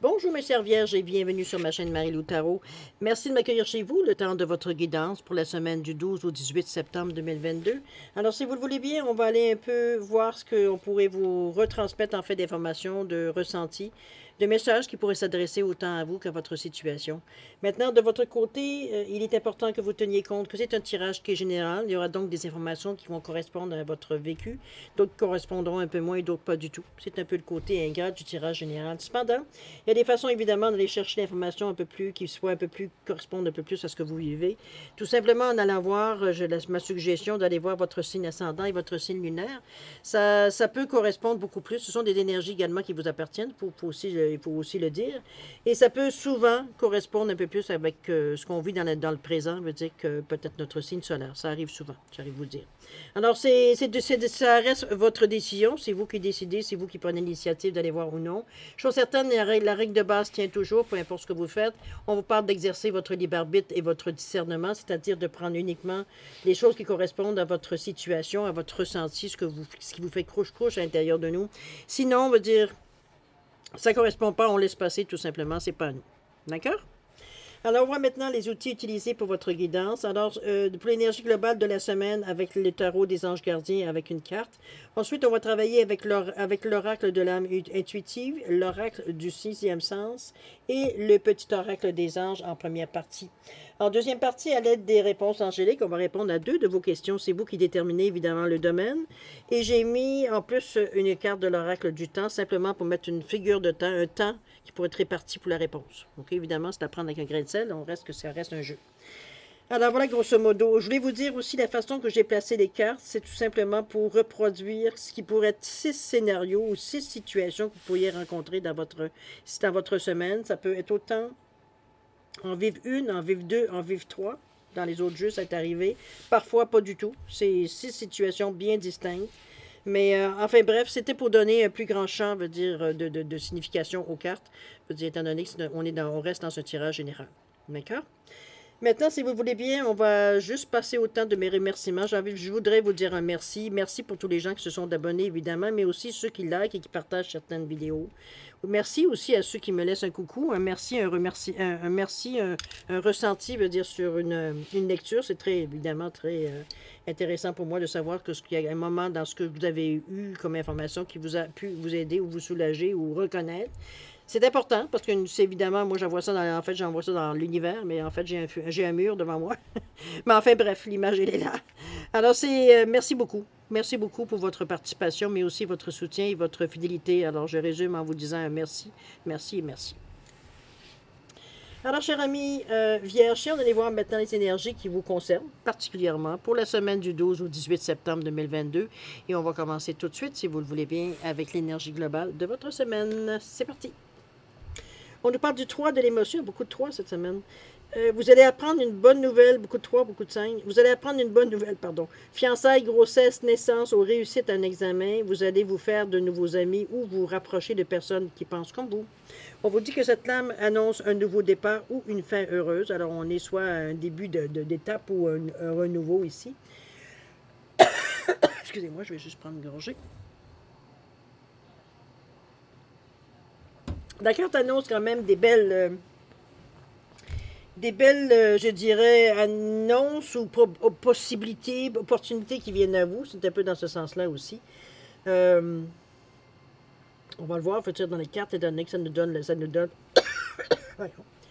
Bonjour mes chères vierges et bienvenue sur ma chaîne Marie-Lou Tarot. Merci de m'accueillir chez vous le temps de votre guidance pour la semaine du 12 au 18 septembre 2022. Alors si vous le voulez bien, on va aller un peu voir ce qu'on pourrait vous retransmettre en fait d'informations, de ressentis, de messages qui pourraient s'adresser autant à vous qu'à votre situation. Maintenant, de votre côté, il est important que vous teniez compte que c'est un tirage qui est général. Il y aura donc des informations qui vont correspondre à votre vécu, d'autres correspondront un peu moins et d'autres pas du tout. C'est un peu le côté ingrat du tirage général. Cependant, il y a des façons évidemment d'aller chercher l'information un peu plus, qui soit un peu plus, correspondent un peu plus à ce que vous vivez. Tout simplement en allant voir, ma suggestion d'aller voir votre signe ascendant et votre signe lunaire. Ça peut correspondre beaucoup plus. Ce sont des énergies également qui vous appartiennent, il faut aussi le dire. Et ça peut souvent correspondre un peu plus avec ce qu'on vit dans le présent, veut dire que peut-être notre signe solaire. Ça arrive souvent, j'arrive à vous dire. Alors, ça reste votre décision. C'est vous qui décidez, c'est vous qui prenez l'initiative d'aller voir ou non. Chose certaine, la règle de base tient toujours, peu importe ce que vous faites. On vous parle d'exercer votre libre arbitre et votre discernement, c'est-à-dire de prendre uniquement les choses qui correspondent à votre situation, à votre ressenti, ce qui vous fait croche-croche à l'intérieur de nous. Sinon, on va dire, ça ne correspond pas, on laisse passer tout simplement, c'est pas à nous. D'accord? Alors, on voit maintenant les outils utilisés pour votre guidance. Alors, pour l'énergie globale de la semaine, avec le tarot des anges gardiens, avec une carte. Ensuite, on va travailler avec l'oracle de l'âme intuitive, l'oracle du sixième sens et le petit oracle des anges en première partie. En deuxième partie, à l'aide des réponses angéliques, on va répondre à 2 de vos questions. C'est vous qui déterminez évidemment le domaine. Et j'ai mis en plus une carte de l'oracle du temps, simplement pour mettre une figure de temps, un temps qui pourrait être réparti pour la réponse. Donc évidemment, c'est à prendre avec un grain de sel, ça reste un jeu. Alors voilà, grosso modo. Je voulais vous dire aussi la façon que j'ai placé les cartes, c'est tout simplement pour reproduire ce qui pourrait être 6 scénarios ou 6 situations que vous pourriez rencontrer dans votre semaine. Ça peut être autant en vivre une, en vivre 2, en vivre 3. Dans les autres jeux, ça est arrivé. Parfois, pas du tout. C'est 6 situations bien distinctes. Mais enfin bref, c'était pour donner un plus grand champ, veut dire, de signification aux cartes. Veut dire, étant donné qu'on reste dans un tirage général. D'accord? Maintenant, si vous voulez bien, on va juste passer au temps de mes remerciements. Je voudrais vous dire un merci. Merci pour tous les gens qui se sont abonnés, évidemment, mais aussi ceux qui likent et qui partagent certaines vidéos. Merci aussi à ceux qui me laissent un coucou. Un merci, un ressenti, veut dire, sur une lecture. C'est évidemment, très intéressant pour moi de savoir qu'il y a un moment dans ce que vous avez eu comme information qui vous a pu vous aider ou vous soulager ou reconnaître. C'est important parce que c'est évidemment, moi j'envoie ça dans l'univers, mais en fait j'ai un mur devant moi. Mais enfin bref, l'image elle est là. Alors merci beaucoup. Merci beaucoup pour votre participation, mais aussi votre soutien et votre fidélité. Alors je résume en vous disant un merci, merci et merci. Alors, chers amis vierges, on va aller voir maintenant les énergies qui vous concernent, particulièrement pour la semaine du 12 au 18 septembre 2022. Et on va commencer tout de suite, si vous le voulez bien, avec l'énergie globale de votre semaine. C'est parti! On nous parle du 3 de l'émotion, beaucoup de 3 cette semaine. Vous allez apprendre une bonne nouvelle, beaucoup de 3, beaucoup de 5. Vous allez apprendre une bonne nouvelle, pardon. Fiançailles, grossesse, naissance ou réussite à un examen. Vous allez vous faire de nouveaux amis ou vous rapprocher de personnes qui pensent comme vous. On vous dit que cette lame annonce un nouveau départ ou une fin heureuse. Alors, on est soit à un début d'étape ou un renouveau ici. Excusez-moi, je vais juste prendre une gorgée. La carte annonce quand même des belles, je dirais, annonces ou possibilités, opportunités qui viennent à vous. C'est un peu dans ce sens-là aussi. On va le voir, faut dire dans les cartes, étant donné que ça nous donne.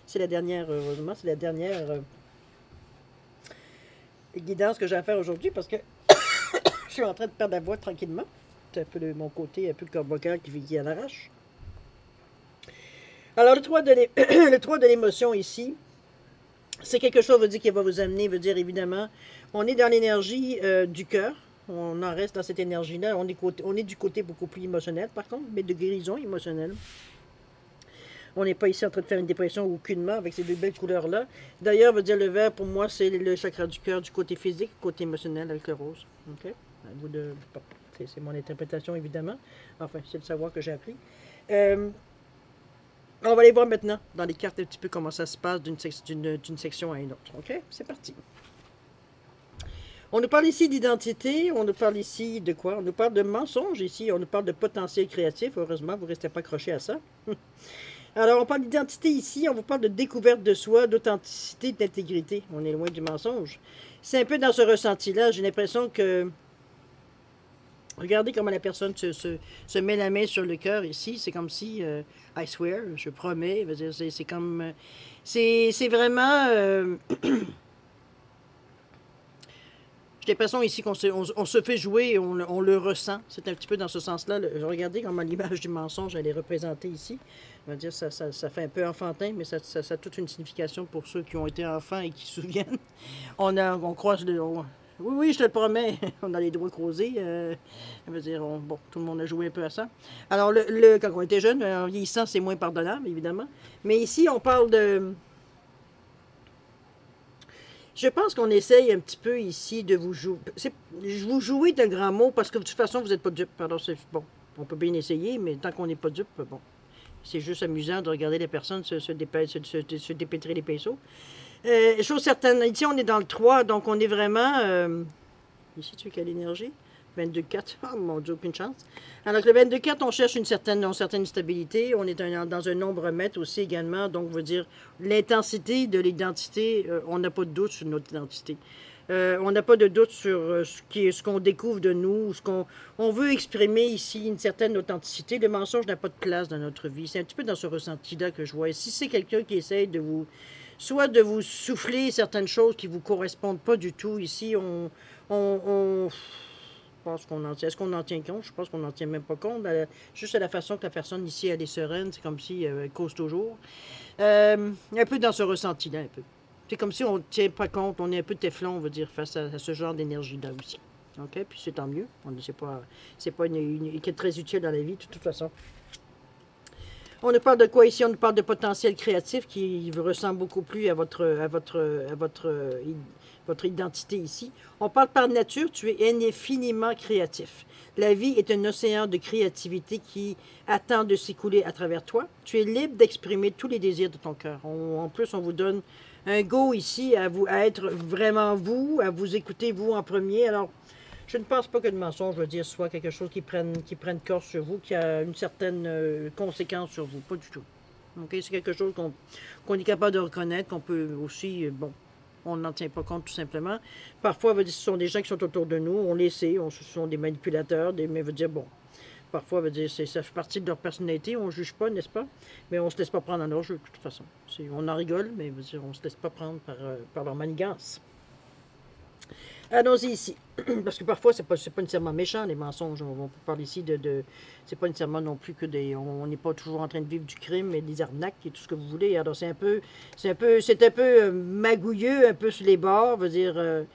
C'est la dernière, heureusement, c'est la dernière guidance que j'ai à faire aujourd'hui parce que je suis en train de perdre la voix tranquillement. C'est un peu de mon côté, un peu le corps vocal qui en arrache. Alors, le 3 de l'émotion ici, c'est quelque chose, veut dire, qui va vous amener, veut dire, évidemment, on est dans l'énergie du cœur, on en reste dans cette énergie-là, on est du côté beaucoup plus émotionnel, par contre, mais de guérison émotionnelle. On n'est pas ici en train de faire une dépression aucunement avec ces 2 belles couleurs-là. D'ailleurs, veut dire, le vert, pour moi, c'est le chakra du cœur, du côté physique, côté émotionnel avec le rose. OK? C'est mon interprétation, évidemment. Enfin, c'est le savoir que j'ai appris. On va aller voir maintenant dans les cartes un petit peu comment ça se passe d'une section à une autre. OK? C'est parti. On nous parle ici d'identité, on nous parle ici de quoi? On nous parle de mensonges ici, on nous parle de potentiel créatif. Heureusement, vous ne restez pas accrochés à ça. Alors, on parle d'identité ici, on vous parle de découverte de soi, d'authenticité, d'intégrité. On est loin du mensonge. C'est un peu dans ce ressenti-là, j'ai l'impression que... Regardez comment la personne se met la main sur le cœur ici. C'est comme si, I swear, je promets. C'est comme... C'est vraiment... J'ai l'impression ici qu'on on se fait jouer et on le ressent. C'est un petit peu dans ce sens-là. Regardez comment l'image du mensonge, elle est représentée ici. On va dire ça fait un peu enfantin, mais ça a toute une signification pour ceux qui ont été enfants et qui se souviennent. On croise le... oui, oui, je te le promets. On a les doigts croisés. Ça veut dire, bon, tout le monde a joué un peu à ça. Alors, quand on était jeune, en vieillissant, c'est moins pardonnable, évidemment. Mais ici, on parle de... Je pense qu'on essaye un petit peu ici de vous jouer. Vous jouer d'un grand mot parce que de toute façon, vous n'êtes pas dupe. Alors, c'est bon. On peut bien essayer, mais tant qu'on n'est pas dupe, bon. C'est juste amusant de regarder les personnes se dépêtrer les pinceaux. Chose certaine, ici, on est dans le 3, donc on est vraiment... ici, tu es quelle énergie? 22-4, oh mon Dieu, aucune chance. Alors, le 22-4, on cherche une certaine stabilité. On est dans un nombre mètre aussi également. Donc, veut dire l'intensité de l'identité, on n'a pas de doute sur notre identité. On n'a pas de doute sur ce qu'on découvre de nous, on veut exprimer ici une certaine authenticité. Le mensonge n'a pas de place dans notre vie. C'est un petit peu dans ce ressenti-là que je vois. Et si c'est quelqu'un qui essaye de vous... soit de vous souffler certaines choses qui ne vous correspondent pas du tout, ici, je pense qu'on en tient. Est-ce qu'on en tient compte? Je pense qu'on n'en tient même pas compte. Juste à la façon que la personne ici, elle est sereine, c'est comme si elle cause toujours. Un peu dans ce ressenti-là, un peu. C'est comme si on ne tient pas compte, on est un peu téflon, on va dire, face à ce genre d'énergie-là aussi. OK? Puis c'est tant mieux. C'est pas une qui est très utile dans la vie, de toute façon. On nous parle de quoi ici? On nous parle de potentiel créatif qui vous ressemble beaucoup plus à votre identité ici. On parle par nature, tu es infiniment créatif. La vie est un océan de créativité qui attend de s'écouler à travers toi. Tu es libre d'exprimer tous les désirs de ton cœur. En plus, on vous donne un go ici à être vraiment vous, à vous écouter vous en premier. Alors, je ne pense pas que le mensonge, je veux dire, soit quelque chose qui prenne corps sur vous, qui a une certaine conséquence sur vous. Pas du tout. Okay? C'est quelque chose qu'on est capable de reconnaître, qu'on peut aussi, bon, on n'en tient pas compte tout simplement. Parfois, ce sont des gens qui sont autour de nous, on les sait, ce sont des manipulateurs, mais veut dire, bon, parfois, veut dire, ça fait partie de leur personnalité, on ne juge pas, n'est-ce pas? Mais on ne se laisse pas prendre dans leur jeu, de toute façon. On en rigole, mais veut dire, on ne se laisse pas prendre par leur manigance. Allons-y ici. Parce que parfois, c'est pas nécessairement méchant, les mensonges. On parle ici c'est pas nécessairement non plus que des... On n'est pas toujours en train de vivre du crime, mais des arnaques et tout ce que vous voulez. Alors, c'est un peu magouilleux, un peu sur les bords. Veut dire,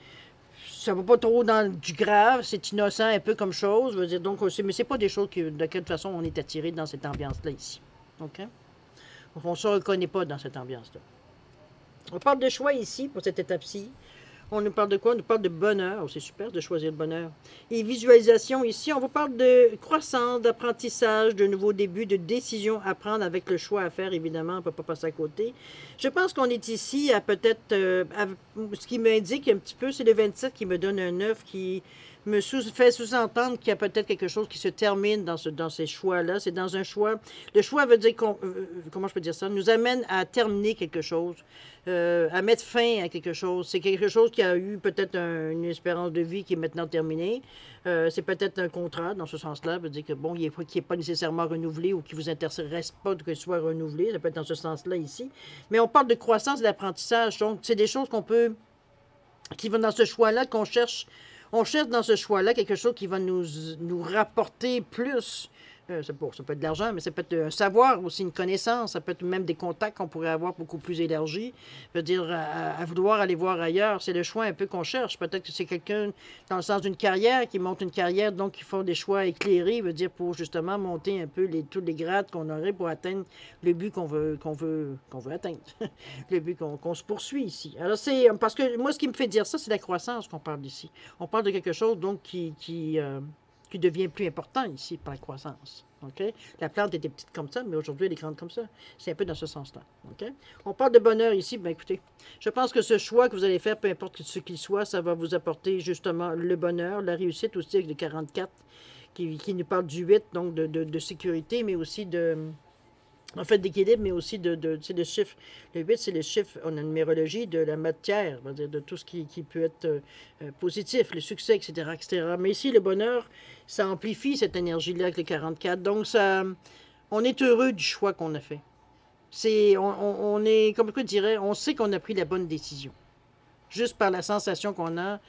ça va pas trop dans du grave, c'est innocent un peu comme chose. Veut dire, donc, mais c'est pas des choses de quelle façon on est attiré dans cette ambiance-là ici. OK? Donc, on se reconnaît pas dans cette ambiance-là. On parle de choix ici, pour cette étape-ci. On nous parle de quoi? On nous parle de bonheur. Oh, c'est super de choisir le bonheur. Et visualisation ici, on vous parle de croissance, d'apprentissage, de nouveaux débuts, de décisions à prendre avec le choix à faire. Évidemment, on ne peut pas passer à côté. Je pense qu'on est ici à peut-être... ce qui m'indique un petit peu, c'est le 27 qui me donne un 9 qui me fait sous-entendre qu'il y a peut-être quelque chose qui se termine dans ces choix-là. C'est dans un choix... Le choix veut dire comment je peux dire ça? Nous amène à terminer quelque chose, à mettre fin à quelque chose. C'est quelque chose qui a eu peut-être une espérance de vie qui est maintenant terminée. C'est peut-être un contrat dans ce sens-là. Veut dire que, bon, qui n'est pas nécessairement renouvelé ou qui ne vous intéresse pas que ce soit renouvelé. Ça peut être dans ce sens-là ici. Mais on parle de croissance et d'apprentissage. Donc, c'est des choses qui vont dans ce choix-là, qu'on cherche. On cherche dans ce choix-là quelque chose qui va nous rapporter plus. Ça peut être de l'argent, mais ça peut être un savoir aussi, une connaissance. Ça peut être même des contacts qu'on pourrait avoir beaucoup plus élargis. Je veux dire, à vouloir aller voir ailleurs, c'est le choix un peu qu'on cherche. Peut-être que c'est quelqu'un dans le sens d'une carrière, qui monte une carrière, donc qui font des choix éclairés, veut dire pour justement monter un peu tous les grades qu'on aurait pour atteindre le but qu'on veut atteindre. Le but qu'on se poursuit ici. Alors, parce que moi, ce qui me fait dire ça, c'est la croissance qu'on parle ici. On parle de quelque chose, donc, qui qui devient plus important ici par la croissance. Okay? La plante était petite comme ça, mais aujourd'hui, elle est grande comme ça. C'est un peu dans ce sens-là. Okay? On parle de bonheur ici. Ben écoutez, je pense que ce choix que vous allez faire, peu importe ce qu'il soit, ça va vous apporter justement le bonheur, la réussite aussi avec le 44, qui nous parle du 8, donc de sécurité, mais aussi de... En fait, d'équilibre, mais aussi c'est le chiffre. Le 8, c'est le chiffre en numérologie de la matière, on va dire, de tout ce qui peut être positif, le succès, etc., etc. Mais ici, le bonheur, ça amplifie cette énergie-là avec le 44. Donc, ça, on est heureux du choix qu'on a fait. On est, comme je dirais, on sait qu'on a pris la bonne décision. Juste par la sensation qu'on a,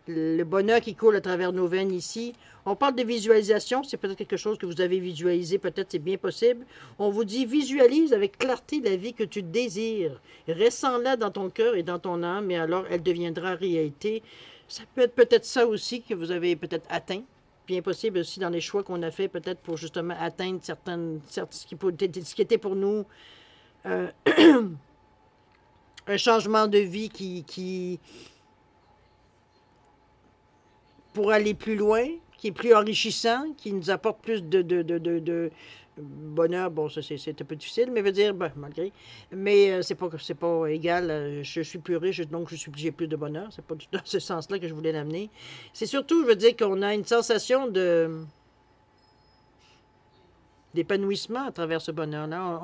le bonheur qui coule à travers nos veines ici. On parle de visualisation, c'est peut-être quelque chose que vous avez visualisé, peut-être c'est bien possible. On vous dit, visualise avec clarté la vie que tu désires. Ressens-la dans ton cœur et dans ton âme, et alors elle deviendra réalité. Ça peut être peut-être ça aussi que vous avez peut-être atteint. Bien possible aussi dans les choix qu'on a fait, peut-être pour justement atteindre ce qui était pour nous un changement de vie qui pour aller plus loin, qui est plus enrichissant, qui nous apporte plus de bonheur. Bon, ça c'est un peu difficile, mais veut dire, ben, malgré. Mais c'est pas égal. Je suis plus riche, donc j'ai plus de bonheur. C'est pas dans ce sens-là que je voulais l'amener. C'est surtout, je veux dire, qu'on a une sensation d'épanouissement à travers ce bonheur-là.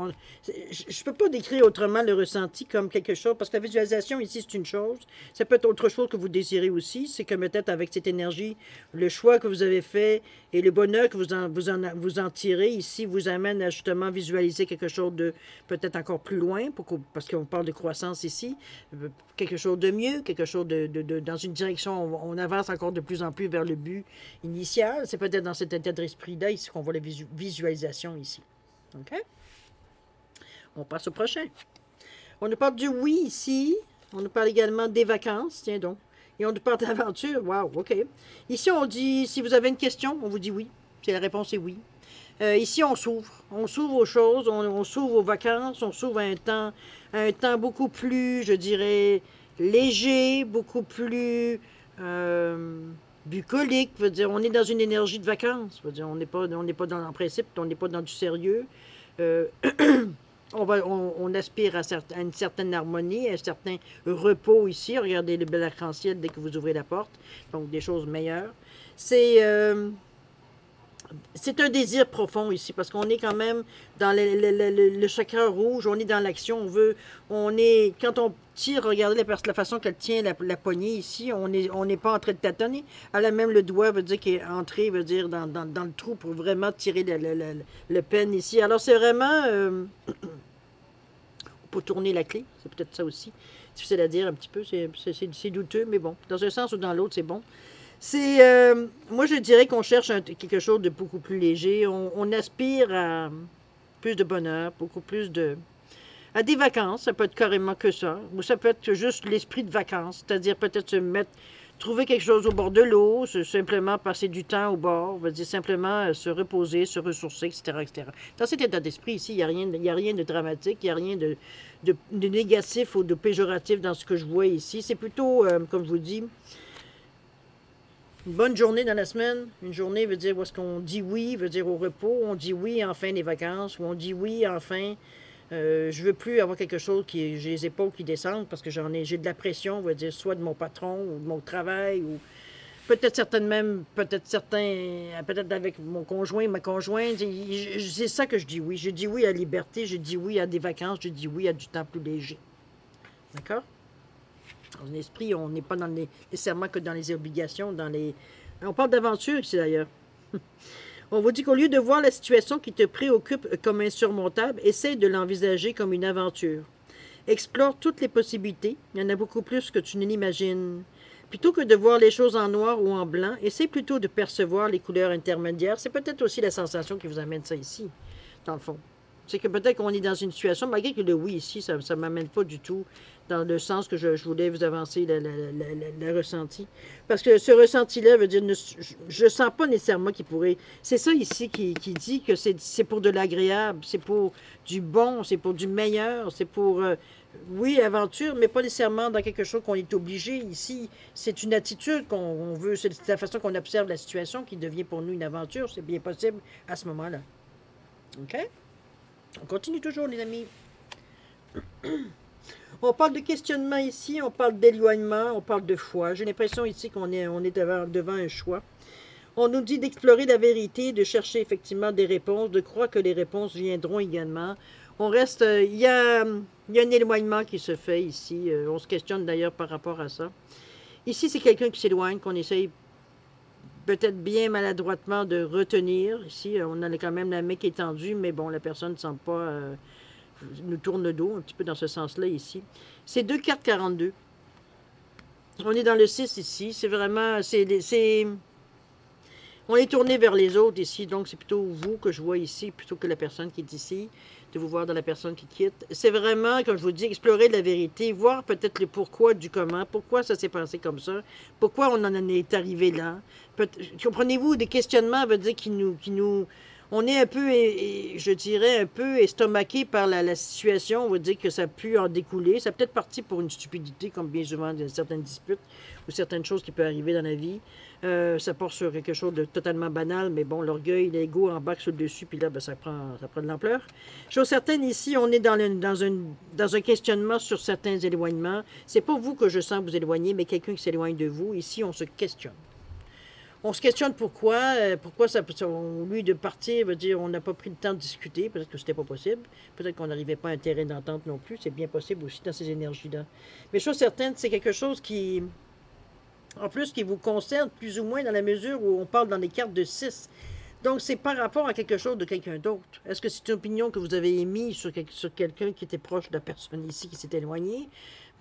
Je ne peux pas décrire autrement le ressenti comme quelque chose, parce que la visualisation ici, c'est une chose. Ça peut être autre chose que vous désirez aussi. C'est que peut-être avec cette énergie, le choix que vous avez fait et le bonheur que vous en tirez ici vous amène à justement visualiser quelque chose de peut-être encore plus loin, parce qu'on parle de croissance ici, quelque chose de mieux, quelque chose dans une direction, on avance encore de plus en plus vers le but initial. C'est peut-être dans cet état d'esprit-là ici qu'on voit la visualisation ici. OK? On passe au prochain. On nous parle du oui ici. On nous parle également des vacances. Tiens donc. Et on nous parle d'aventure. Wow, OK. Ici, on dit, si vous avez une question, on vous dit oui. Si la réponse est oui. Ici, on s'ouvre. On s'ouvre aux choses. On s'ouvre aux vacances. On s'ouvre à un temps beaucoup plus, je dirais, léger, beaucoup plus... bucolique, veut dire, on est dans une énergie de vacances, veut dire, on n'est pas dans le principe, on n'est pas dans du sérieux. On aspire à une certaine harmonie, à un certain repos ici. Regardez le bel arc-en-ciel dès que vous ouvrez la porte, donc des choses meilleures. C'est un désir profond ici, parce qu'on est quand même dans le chakra rouge, on est dans l'action, quand on tire, regardez la façon qu'elle tient la poignée ici, on n'est pas en train de tâtonner. Elle a même le doigt, veut dire, qui est entré, veut dire, dans le trou pour vraiment tirer le pen ici. Alors c'est vraiment, on peut tourner la clé, c'est peut-être ça aussi. Difficile à dire un petit peu, c'est douteux, mais bon, dans un sens ou dans l'autre, c'est bon. Moi, je dirais qu'on cherche quelque chose de beaucoup plus léger. On aspire à plus de bonheur, beaucoup plus à des vacances. Ça peut être carrément que ça. Ou ça peut être juste l'esprit de vacances. C'est-à-dire peut-être trouver quelque chose au bord de l'eau, simplement passer du temps au bord, on va dire simplement se reposer, se ressourcer, etc., etc. Dans cet état d'esprit ici, il n'y a rien de dramatique, il n'y a rien de négatif ou de péjoratif dans ce que je vois ici. C'est plutôt, comme je vous dis, une bonne journée dans la semaine. Une journée veut dire où est-ce qu'on dit oui, veut dire au repos. On dit oui, enfin, les vacances. Ou on dit oui, enfin, je veux plus avoir quelque chose j'ai les épaules qui descendent parce que j'ai de la pression, veut dire soit de mon patron ou de mon travail ou peut-être avec mon conjoint, ma conjointe. C'est ça que je dis oui. Je dis oui à la liberté, je dis oui à des vacances, je dis oui à du temps plus léger. D'accord? Dans l'esprit, on n'est pas nécessairement que dans les obligations, on parle d'aventure ici d'ailleurs. On vous dit qu'au lieu de voir la situation qui te préoccupe comme insurmontable, essaye de l'envisager comme une aventure. Explore toutes les possibilités, il y en a beaucoup plus que tu ne l'imagines. Plutôt que de voir les choses en noir ou en blanc, essaye plutôt de percevoir les couleurs intermédiaires. C'est peut-être aussi la sensation qui vous amène ça ici, dans le fond. C'est que peut-être qu'on est dans une situation, malgré que le oui ici, ça ne m'amène pas du tout dans le sens que je voulais vous avancer le ressenti. Parce que ce ressenti-là veut dire, je ne sens pas nécessairement qu'il pourrait... C'est ça ici qui dit que c'est pour de l'agréable, c'est pour du bon, c'est pour du meilleur, c'est pour, oui, l'aventure, mais pas nécessairement dans quelque chose qu'on est obligé. Ici, c'est une attitude qu'on veut, c'est la façon qu'on observe la situation qui devient pour nous une aventure, c'est bien possible à ce moment-là. OK? On continue toujours, les amis. On parle de questionnement ici, on parle d'éloignement, on parle de foi. J'ai l'impression ici qu'on est, devant un choix. On nous dit d'explorer la vérité, de chercher effectivement des réponses, de croire que les réponses viendront également. On reste, il y a un éloignement qui se fait ici. On se questionne d'ailleurs par rapport à ça. Ici, c'est quelqu'un qui s'éloigne, qu'on essaye peut-être bien maladroitement de retenir. Ici, on a quand même la main qui est tendue, mais bon, la personne ne semble pas... nous tourne le dos, un petit peu dans ce sens-là ici. C'est 2 cartes 42. On est dans le 6 ici. C'est vraiment... on est tourné vers les autres ici, donc c'est plutôt vous que je vois ici, plutôt que la personne qui est ici, de vous voir dans la personne qui quitte. C'est vraiment, comme je vous dis, explorer la vérité, voir peut-être le pourquoi du comment, pourquoi ça s'est passé comme ça, pourquoi on en est arrivé là. Comprenez-vous, des questionnements veut dire on est un peu, je dirais, un peu estomaqué par la situation. On va dire que ça a pu en découler. Ça a peut-être parti pour une stupidité, comme bien souvent dans certaines disputes ou certaines choses qui peuvent arriver dans la vie. Ça part sur quelque chose de totalement banal, mais bon, l'orgueil, l'ego embarque sur le dessus, puis là, ben, ça prend de l'ampleur. Chose certaine, ici, on est dans un questionnement sur certains éloignements. C'est pas vous que je sens vous éloigner, mais quelqu'un qui s'éloigne de vous. Ici, on se questionne. On se questionne pourquoi ça, lui de partir veut dire on n'a pas pris le temps de discuter, peut-être que c'était pas possible, peut-être qu'on n'arrivait pas à un terrain d'entente non plus, c'est bien possible aussi dans ces énergies-là. Mais chose certaine, c'est quelque chose qui, en plus, qui vous concerne plus ou moins dans la mesure où on parle dans les cartes de 6. Donc, c'est par rapport à quelque chose de quelqu'un d'autre. Est-ce que c'est une opinion que vous avez émise sur quelqu'un qui était proche de la personne ici qui s'est éloignée,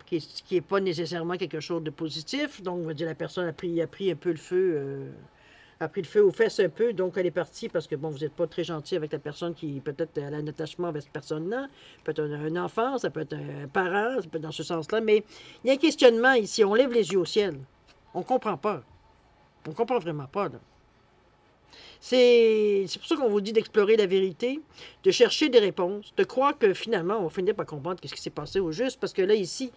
qui n'est pas nécessairement quelque chose de positif? Donc, on va dire la personne a pris un peu le feu, a pris le feu aux fesses un peu, donc elle est partie parce que, bon, vous n'êtes pas très gentil avec la personne qui, peut-être, a un attachement avec cette personne-là, peut-être un enfant, ça peut être un parent, ça peut être dans ce sens-là, mais il y a un questionnement ici, on lève les yeux au ciel. On ne comprend pas. On ne comprend vraiment pas, là. C'est pour ça qu'on vous dit d'explorer la vérité, de chercher des réponses, de croire que finalement, on va finir par comprendre ce qui s'est passé au juste, parce que là, ici,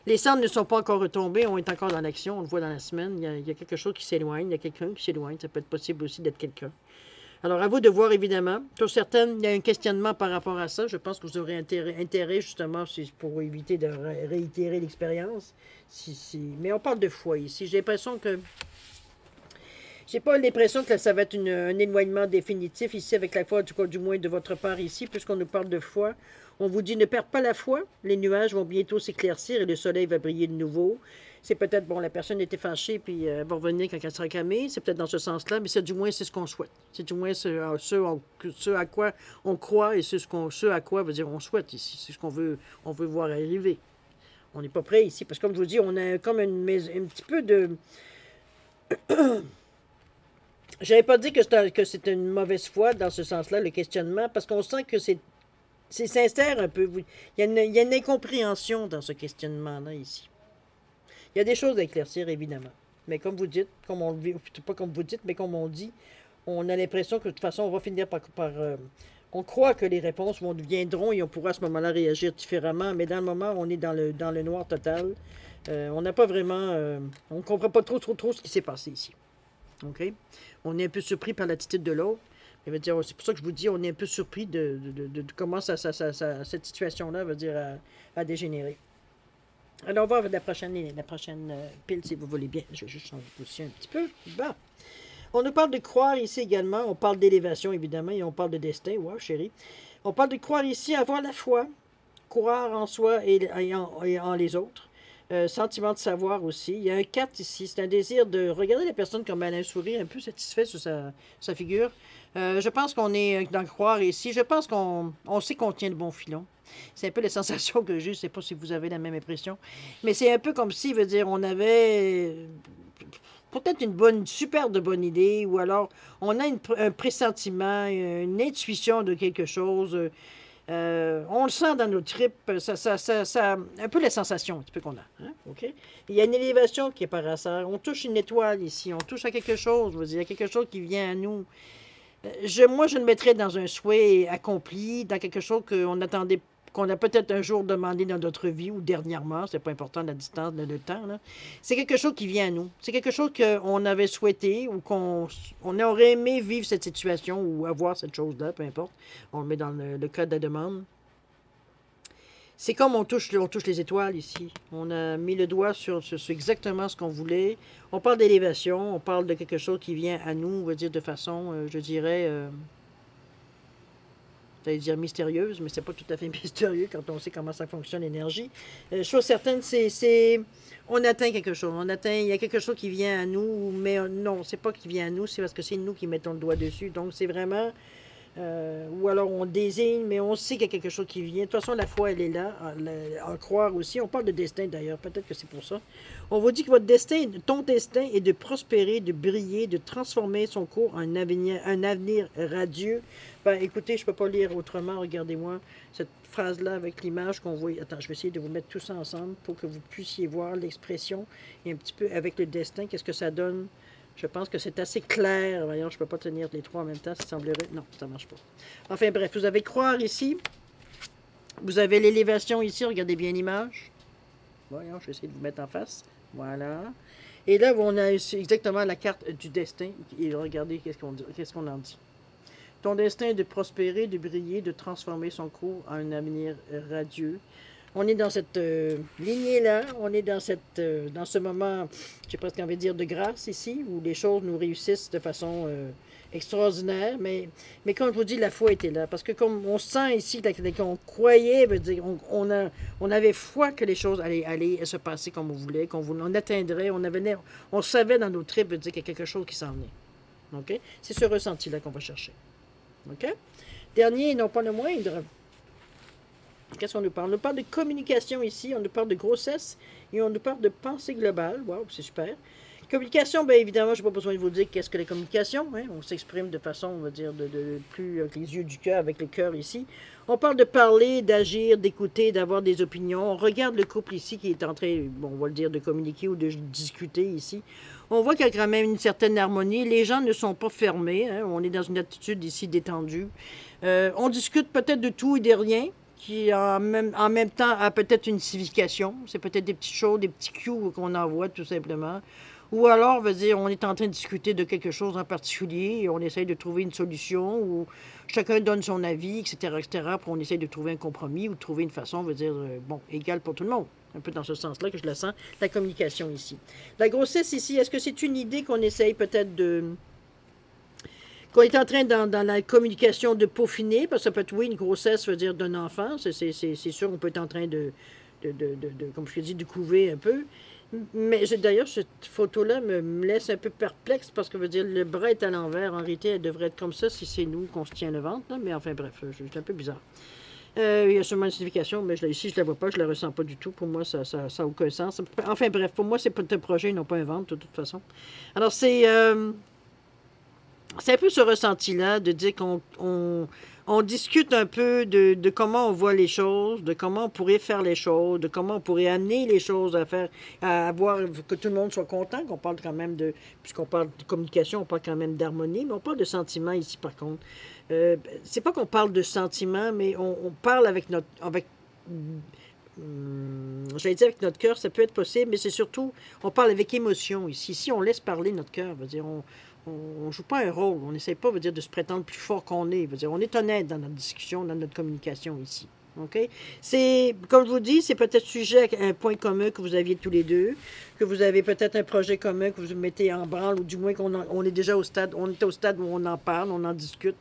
les cendres ne sont pas encore retombées, on est encore dans l'action, on le voit dans la semaine, il y a quelque chose qui s'éloigne, il y a quelqu'un qui s'éloigne, ça peut être possible aussi d'être quelqu'un. Alors, à vous de voir, évidemment. Sur certaines, il y a un questionnement par rapport à ça. Je pense que vous aurez intérêt justement, pour éviter de réitérer l'expérience. Mais on parle de foi ici. J'ai l'impression que... J'ai pas l'impression que ça va être un éloignement définitif ici avec la foi, du moins de votre part ici, puisqu'on nous parle de foi. On vous dit ne perdez pas la foi, les nuages vont bientôt s'éclaircir et le soleil va briller de nouveau. C'est peut-être, bon, la personne était fâchée puis elle va revenir quand elle sera calmée, c'est peut-être dans ce sens-là, mais c'est du moins c'est ce qu'on souhaite. C'est du moins ce à quoi on croit et ce à quoi veut dire on souhaite ici. C'est ce qu'on veut voir arriver. On n'est pas prêt ici, parce que comme je vous dis, on a comme un petit peu de... Je n'avais pas dit que c'était une mauvaise foi dans ce sens-là, le questionnement, parce qu'on sent que c'est sincère un peu. Il y a une incompréhension dans ce questionnement-là ici. Il y a des choses à éclaircir, évidemment. Mais comme vous dites, comme on le vit, pas comme vous dites, mais comme on dit, on a l'impression que de toute façon, on va finir par on croit que les réponses viendront et on pourra à ce moment-là réagir différemment, mais dans le moment, on est dans le noir total. On n'a pas vraiment... on ne comprend pas trop ce qui s'est passé ici. OK? On est un peu surpris par l'attitude de l'autre. C'est pour ça que je vous dis, on est un peu surpris de comment cette situation-là va dire à dégénérer. Alors, on va voir la prochaine pile, si vous voulez bien. Je vais juste changer de position un petit peu. Bon. On nous parle de croire ici également. On parle d'élévation, évidemment, et on parle de destin. Wow, chérie. On parle de croire ici, avoir la foi, croire en soi et en les autres. Sentiment de savoir aussi. Il y a un 4 ici. C'est un désir de regarder la personne comme elle a un sourire un peu satisfait sur sa figure. Je pense qu'on est dans le croire ici. Je pense qu'on sait qu'on tient le bon filon. C'est un peu la sensation que j'ai. Je ne sais pas si vous avez la même impression. Mais c'est un peu comme si, veut dire, on avait peut-être une super de bonne idée, ou alors on a un pressentiment, une intuition de quelque chose. On le sent dans nos tripes, un peu la sensation un petit peu qu'on a. Hein? OK? Il y a une élévation qui est par hasard. On touche une étoile ici, on touche à quelque chose. Je veux dire, il y a quelque chose qui vient à nous. Moi, je le mettrais dans un souhait accompli, dans quelque chose qu'on attendait, qu'on a peut-être un jour demandé dans notre vie ou dernièrement, c'est pas important la distance, le temps. C'est quelque chose qui vient à nous. C'est quelque chose qu'on avait souhaité ou on aurait aimé vivre cette situation ou avoir cette chose-là, peu importe. On le met dans le cas de la demande. C'est comme on touche les étoiles ici. On a mis le doigt sur exactement ce qu'on voulait. On parle d'élévation, on parle de quelque chose qui vient à nous, on va dire de façon, je dirais, j'allais dire mystérieuse, mais c'est pas tout à fait mystérieux quand on sait comment ça fonctionne l'énergie. Chose certaine, on atteint quelque chose. Il y a quelque chose qui vient à nous, mais non, c'est pas qui vient à nous, c'est parce que c'est nous qui mettons le doigt dessus. Donc c'est vraiment ou alors on désigne, mais on sait qu'il y a quelque chose qui vient. De toute façon, la foi, elle est là, en croire aussi. On parle de destin d'ailleurs, peut-être que c'est pour ça. On vous dit que votre destin, ton destin est de prospérer, de briller, de transformer son cours en un avenir radieux. Ben, écoutez, je ne peux pas lire autrement, regardez-moi cette phrase-là avec l'image qu'on voit. Attends, je vais essayer de vous mettre tout ça ensemble pour que vous puissiez voir l'expression et un petit peu avec le destin, qu'est-ce que ça donne. Je pense que c'est assez clair. Voyons, je ne peux pas tenir les trois en même temps, ça semblerait... Non, ça ne marche pas. Enfin bref, vous avez croire ici. Vous avez l'élévation ici, regardez bien l'image. Voyons, je vais essayer de vous mettre en face. Voilà. Et là, on a exactement la carte du destin. Et regardez qu'est-ce qu'on en dit. Ton destin est de prospérer, de briller, de transformer son cours en un avenir radieux. On est dans cette lignée-là, on est dans ce moment, j'ai presque envie de dire, de grâce ici, où les choses nous réussissent de façon extraordinaire. Mais comme je vous dis, la foi était là. Parce que comme on sent ici qu'on croyait, veut dire, on avait foi que les choses allaient se passer comme on voulait, on atteindrait, on savait dans nos tripes, veut dire qu'il y a quelque chose qui s'en venait. OK? C'est ce ressenti-là qu'on va chercher. OK? Dernier, et non pas le moindre. Qu'est-ce qu'on nous parle? On nous parle de communication ici, on nous parle de grossesse et on nous parle de pensée globale. Wow, c'est super. Communication, bien évidemment, je n'ai pas besoin de vous dire qu'est-ce que la communication. Hein? On s'exprime de façon, on va dire, plus avec les yeux du cœur, avec le cœur ici. On parle de parler, d'agir, d'écouter, d'avoir des opinions. On regarde le couple ici qui est en train, bon, on va le dire, de communiquer ou de discuter ici. On voit qu'il y a quand même une certaine harmonie. Les gens ne sont pas fermés. Hein? On est dans une attitude ici détendue. On discute peut-être de tout et de rien, qui en même temps a peut-être une signification. C'est peut-être des petites choses, des petits cues qu'on envoie tout simplement. Ou alors, veut dire, on est en train de discuter de quelque chose en particulier et on essaye de trouver une solution ou chacun donne son avis, etc., etc., puis on essaye de trouver un compromis ou de trouver une façon, veut dire, bon, égale pour tout le monde. Un peu dans ce sens-là que je la sens, la communication ici. La grossesse ici, est-ce que c'est une idée qu'on essaye peut-être qu'on est en train, dans la communication, de peaufiner, parce que ça peut être, oui, une grossesse, veut dire, d'un enfant, c'est sûr, on peut être en train comme je l'ai dit, de couver un peu. Mais d'ailleurs, cette photo-là me laisse un peu perplexe, parce que, veut dire, le bras est à l'envers. En réalité, elle devrait être comme ça si c'est nous qu'on se tient le ventre, là. Mais enfin, bref, c'est un peu bizarre. Il y a sûrement une signification, mais ici, je ne la vois pas, je ne la ressens pas du tout. Pour moi, ça n'a aucun sens. Enfin, bref, pour moi, c'est pas un projet, non pas un ventre, de toute façon. Alors, c'est un peu ce ressenti-là de dire qu'on discute un peu de comment on voit les choses, de comment on pourrait faire les choses, de comment on pourrait amener les choses à avoir, que tout le monde soit content, qu'on parle quand même puisqu'on parle de communication, on parle quand même d'harmonie, mais on parle de sentiments ici par contre. C'est pas qu'on parle de sentiments, mais on parle avec j'allais dire avec notre cœur, ça peut être possible, mais c'est surtout, on parle avec émotion ici. Ici, on laisse parler notre cœur, veut dire, on ne joue pas un rôle, on n'essaie pas, veut dire, de se prétendre plus fort qu'on est, veut dire, on est honnête dans notre discussion, dans notre communication ici. OK? C'est, comme je vous dis, c'est peut-être sujet à un point commun que vous aviez tous les deux, que vous avez peut-être un projet commun que vous mettez en branle, ou du moins on est déjà au stade, on est au stade où on en parle, on en discute.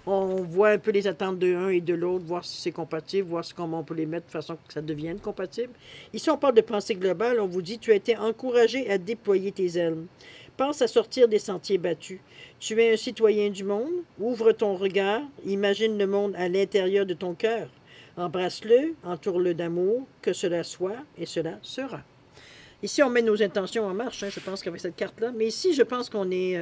On voit un peu les attentes de l'un et de l'autre, voir si c'est compatible, voir comment on peut les mettre de façon que ça devienne compatible. Ici, on parle de pensée globale. On vous dit, tu as été encouragé à déployer tes ailes. Pense à sortir des sentiers battus. Tu es un citoyen du monde. Ouvre ton regard. Imagine le monde à l'intérieur de ton cœur. Embrasse-le, entoure-le d'amour, que cela soit et cela sera. Ici, on met nos intentions en marche, hein, je pense qu'avec cette carte-là. Mais ici, je pense qu'on est...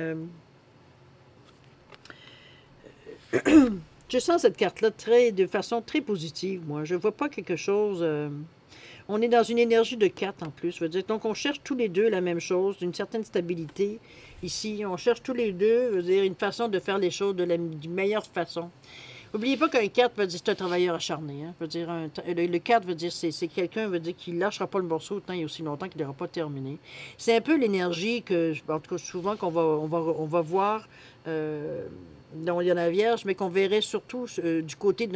Je sens cette carte-là de façon très positive, moi. Je ne vois pas quelque chose... on est dans une énergie de 4 en plus. Je veux dire. Donc, on cherche tous les deux la même chose, d'une certaine stabilité. Ici, on cherche tous les deux, je veux dire, une façon de faire les choses d'une meilleure façon. N'oubliez pas qu'un 4 veut dire c'est un travailleur acharné. Hein. Veut dire le 4 veut dire c'est quelqu'un veut dire qu'il ne lâchera pas le morceau tant et aussi longtemps qu'il n'aura pas terminé. C'est un peu l'énergie que, en tout cas, souvent on va voir dans la Vierge, mais qu'on verrait surtout du côté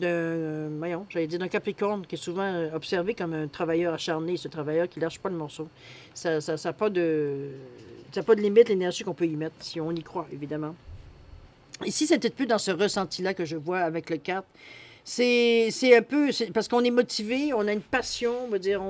voyons, j'allais dire d'un Capricorne qui est souvent observé comme un travailleur acharné, ce travailleur qui ne lâche pas le morceau. Ça n'a pas de limite l'énergie qu'on peut y mettre, si on y croit, évidemment. Ici, c'est peut-être plus dans ce ressenti-là que je vois avec le 4. C'est un peu... Parce qu'on est motivé, on a une passion, on va dire,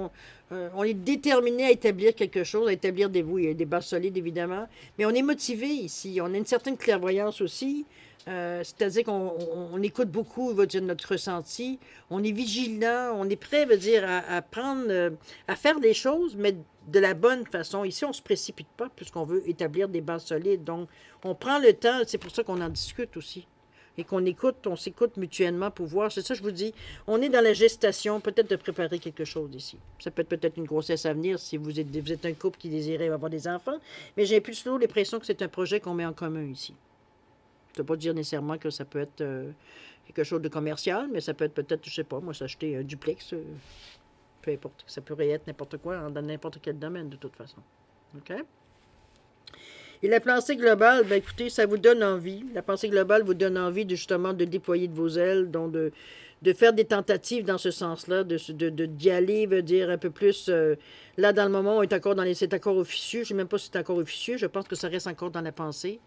on est déterminé à établir quelque chose, à établir des bases solides, évidemment. Mais on est motivé ici. On a une certaine clairvoyance aussi. C'est-à-dire qu'on écoute beaucoup, va dire, notre ressenti. On est vigilant, on est prêt, veut dire, à prendre, à faire des choses, mais de la bonne façon. Ici, on ne se précipite pas puisqu'on veut établir des bases solides. Donc, on prend le temps, c'est pour ça qu'on en discute aussi. Et qu'on écoute, on s'écoute mutuellement pour voir. C'est ça, je vous dis, on est dans la gestation, peut-être de préparer quelque chose ici. Ça peut être peut-être une grossesse à venir si vous êtes un couple qui désirait avoir des enfants. Mais j'ai plus l'impression que c'est un projet qu'on met en commun ici. Ça ne veut pas dire nécessairement que ça peut être quelque chose de commercial, mais ça peut être peut-être, je ne sais pas, moi, s'acheter un duplex. Peu importe, ça pourrait être n'importe quoi, dans n'importe quel domaine, de toute façon. OK? Et la pensée globale, ben écoutez, ça vous donne envie. La pensée globale vous donne envie justement de déployer de vos ailes, donc de faire des tentatives dans ce sens-là, d'y aller, veut dire un peu plus. Là, dans le moment, c'est encore officieux. Je ne sais même pas si c'est encore officieux. Je pense que ça reste encore dans la pensée.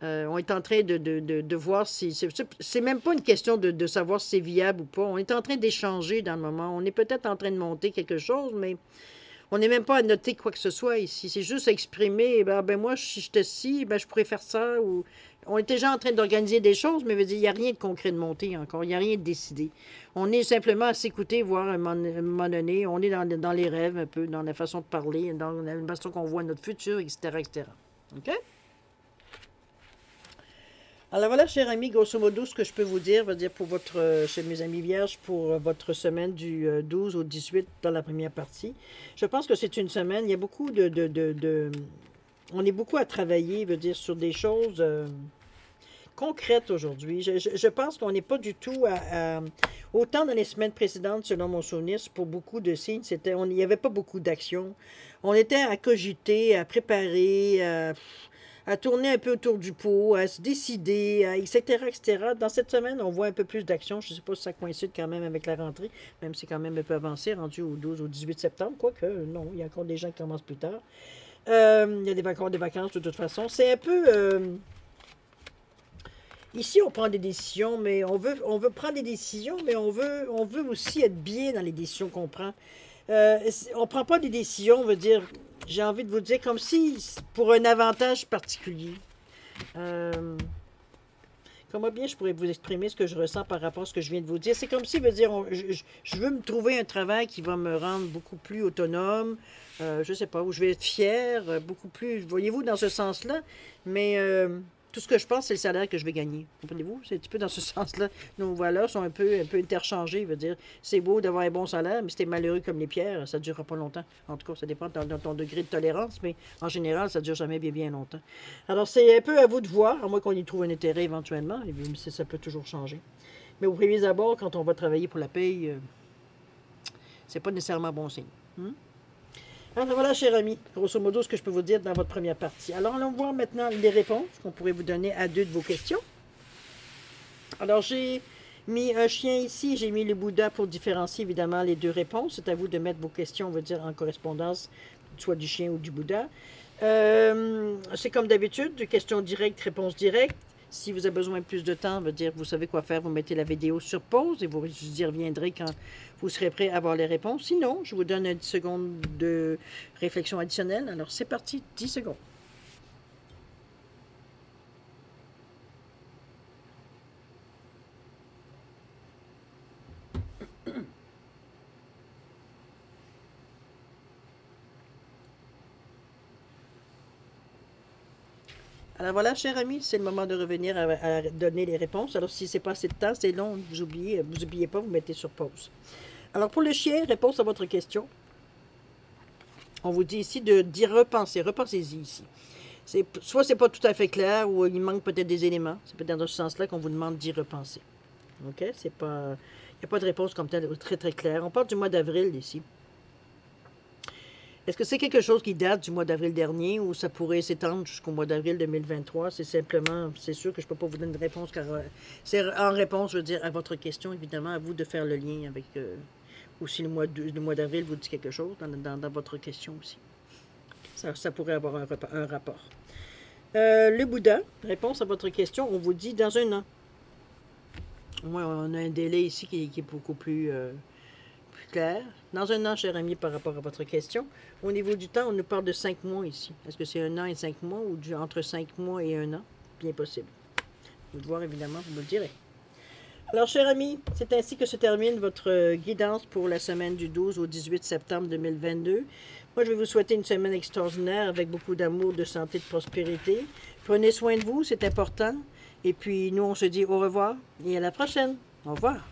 On est en train de voir si... C'est même pas une question de savoir si c'est viable ou pas. On est en train d'échanger dans le moment. On est peut-être en train de monter quelque chose, mais on n'est même pas à noter quoi que ce soit ici. C'est juste à exprimer, moi, si j'étais ci, je pourrais faire ça. Ou... On est déjà en train d'organiser des choses, mais il n'y a rien de concret de monter encore. Il n'y a rien de décidé. On est simplement à s'écouter, voir à un moment donné. On est dans les rêves un peu, dans la façon de parler, dans la façon qu'on voit notre futur, etc., etc. OK? Alors voilà, chers amis, grosso modo, ce que je peux vous dire, pour chez mes amis vierges, pour votre semaine du 12 au 18 dans la première partie. Je pense que c'est une semaine, il y a beaucoup on est beaucoup à travailler, sur des choses concrètes aujourd'hui. Je pense qu'on n'est pas du tout autant dans les semaines précédentes, selon mon souvenir, pour beaucoup de signes, il n'y avait pas beaucoup d'action. On était à cogiter, à préparer, à tourner un peu autour du pot, à se décider, etc., etc. Dans cette semaine, on voit un peu plus d'action. Je ne sais pas si ça coïncide quand même avec la rentrée, même si c'est quand même un peu avancé, rendu au 12 au 18 septembre, quoique non, il y a encore des gens qui commencent plus tard. Il y a des vacances de toute façon. C'est un peu... Ici, on prend des décisions, mais on veut prendre des décisions, mais on veut aussi être bien dans les décisions qu'on prend. On ne prend pas des décisions, on veut dire... J'ai envie de vous dire comme si, pour un avantage particulier. Comment bien je pourrais vous exprimer ce que je ressens par rapport à ce que je viens de vous dire? C'est comme si, je veux me trouver un travail qui va me rendre beaucoup plus autonome, je ne sais pas, où je vais être fière, beaucoup plus, voyez-vous, dans ce sens-là. Mais tout ce que je pense, c'est le salaire que je vais gagner. Comprenez-vous? C'est un petit peu dans ce sens-là. Nos valeurs sont un peu interchangées. C'est beau d'avoir un bon salaire, mais si t'es malheureux comme les pierres, ça ne durera pas longtemps. En tout cas, ça dépend de ton degré de tolérance, mais en général, ça ne dure jamais bien, bien longtemps. Alors, c'est un peu à vous de voir, à moins qu'on y trouve un intérêt éventuellement, mais ça peut toujours changer. Mais au premier abord, quand on va travailler pour la paye, c'est pas nécessairement bon signe. Alors voilà, chers amis, grosso modo, ce que je peux vous dire dans votre première partie. Alors, allons voir maintenant les réponses qu'on pourrait vous donner à 2 de vos questions. Alors, j'ai mis un chien ici, j'ai mis le Bouddha pour différencier évidemment les 2 réponses. C'est à vous de mettre vos questions, on va dire, en correspondance, soit du chien ou du Bouddha. C'est comme d'habitude, questions directes, réponses directes. Si vous avez besoin de plus de temps, vous savez quoi faire, vous mettez la vidéo sur pause et vous y reviendrez quand vous serez prêt à avoir les réponses. Sinon, je vous donne 10 secondes de réflexion additionnelle. Alors, c'est parti, 10 secondes. Alors voilà, cher ami, c'est le moment de revenir à donner les réponses. Alors si c'est pas assez de temps, c'est long, vous oubliez pas, vous mettez sur pause. Alors pour le chien, réponse à votre question. On vous dit ici d'y repenser. Repensez-y ici. Soit c'est pas tout à fait clair ou il manque peut-être des éléments. C'est peut-être dans ce sens-là qu'on vous demande d'y repenser. OK? Il n'y a pas de réponse comme telle très très claire. On parle du mois d'avril ici. Est-ce que c'est quelque chose qui date du mois d'avril dernier ou ça pourrait s'étendre jusqu'au mois d'avril 2023? C'est simplement, c'est sûr que je ne peux pas vous donner une réponse car c'est en réponse, je veux dire, à votre question, évidemment, à vous de faire le lien avec, ou si le mois d'avril vous dit quelque chose dans votre question aussi. Ça pourrait avoir un rapport. Le Bouddha, réponse à votre question, on vous dit dans un an. Moi, on a un délai ici qui est beaucoup plus clair. Dans un an, cher ami, par rapport à votre question, au niveau du temps, on nous parle de 5 mois ici. Est-ce que c'est 1 an et 5 mois ou entre 5 mois et 1 an? Bien possible. Vous le voir, évidemment, vous me le direz. Alors, cher ami, c'est ainsi que se termine votre guidance pour la semaine du 12 au 18 septembre 2022. Moi, je vais vous souhaiter une semaine extraordinaire avec beaucoup d'amour, de santé, de prospérité. Prenez soin de vous, c'est important. Et puis, nous, on se dit au revoir et à la prochaine. Au revoir.